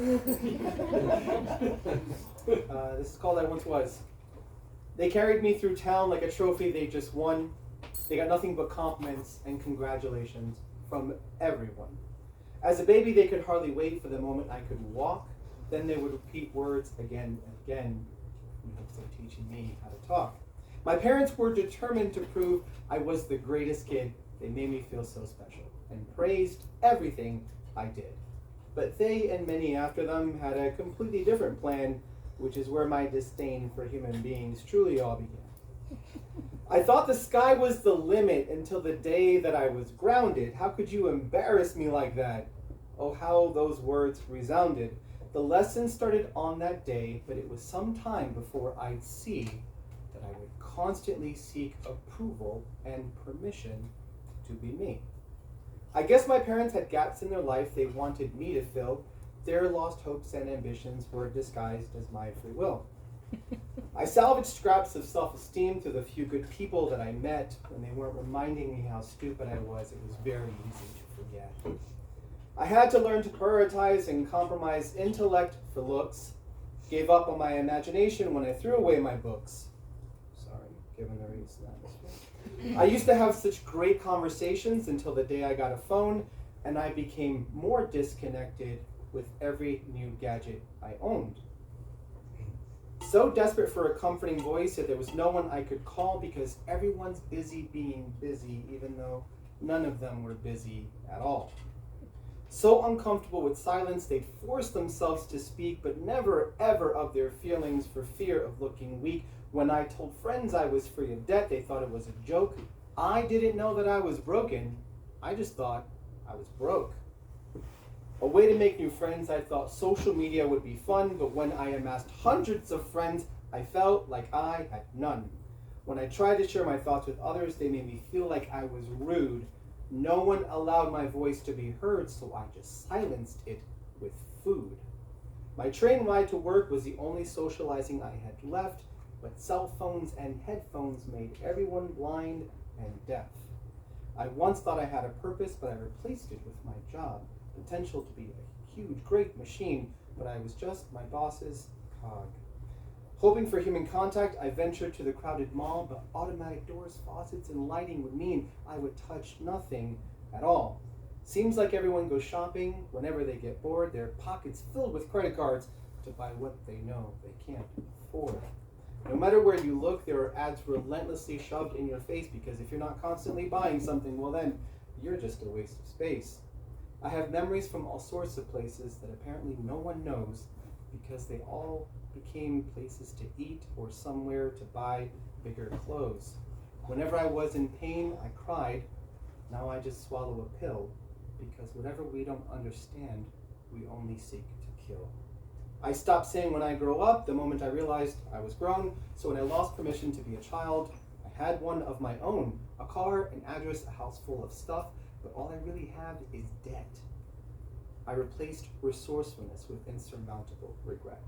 This is called I Once Was. They carried me through town like a trophy they just won. They got nothing but compliments and congratulations from everyone. As a baby, they could hardly wait for the moment I could walk. Then they would repeat words again and again in hopes of teaching me how to talk. My parents were determined to prove I was the greatest kid. They made me feel so special and praised everything I did. But they and many after them had a completely different plan, which is where my disdain for human beings truly all began. I thought the sky was the limit until the day that I was grounded. How could you embarrass me like that? Oh, how those words resounded. The lesson started on that day, but it was some time before I'd see that I would constantly seek approval and permission to be me. I guess my parents had gaps in their life they wanted me to fill. Their lost hopes and ambitions were disguised as my free will. I salvaged scraps of self-esteem through the few good people that I met. When they weren't reminding me how stupid I was, it was very easy to forget. I had to learn to prioritize and compromise intellect for looks. Gave up on my imagination when I threw away my books. Sorry, given the recent atmosphere. I used to have such great conversations until the day I got a phone, and I became more disconnected with every new gadget I owned. So desperate for a comforting voice that there was no one I could call because everyone's busy being busy, even though none of them were busy at all. So uncomfortable with silence, they'd force themselves to speak, but never ever of their feelings for fear of looking weak. When I told friends I was free of debt, they thought it was a joke. I didn't know that I was broken. I just thought I was broke. A way to make new friends, I thought social media would be fun, but when I amassed hundreds of friends, I felt like I had none. When I tried to share my thoughts with others, they made me feel like I was rude. No one allowed my voice to be heard, so I just silenced it with food. My train ride to work was the only socializing I had left, but cell phones and headphones made everyone blind and deaf. I once thought I had a purpose, but I replaced it with my job. Potential to be a huge, great machine, but I was just my boss's cog. Hoping for human contact, I ventured to the crowded mall, but automatic doors, faucets, and lighting would mean I would touch nothing at all. Seems like everyone goes shopping whenever they get bored, their pockets filled with credit cards to buy what they know they can't afford. No matter where you look, there are ads relentlessly shoved in your face because if you're not constantly buying something, well then, you're just a waste of space. I have memories from all sorts of places that apparently no one knows because they all became places to eat or somewhere to buy bigger clothes. Whenever I was in pain, I cried. Now I just swallow a pill because whatever we don't understand, we only seek to kill. I stopped saying when I grow up the moment I realized I was grown, so when I lost permission to be a child, I had one of my own, a car, an address, a house full of stuff, but all I really have is debt. I replaced resourcefulness with insurmountable regret.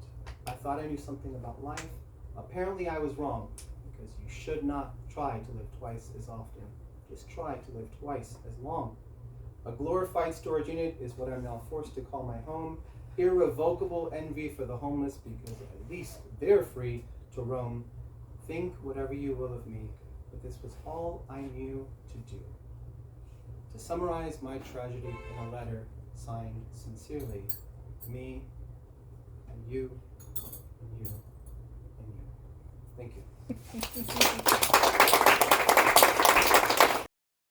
I thought I knew something about life. Apparently I was wrong, because you should not try to live twice as often. Just try to live twice as long. A glorified storage unit is what I'm now forced to call my home. Irrevocable envy for the homeless because at least they're free to roam. Think whatever you will of me, but this was all I knew to do. To summarize my tragedy in a letter signed sincerely, me and you and you and you. Thank you.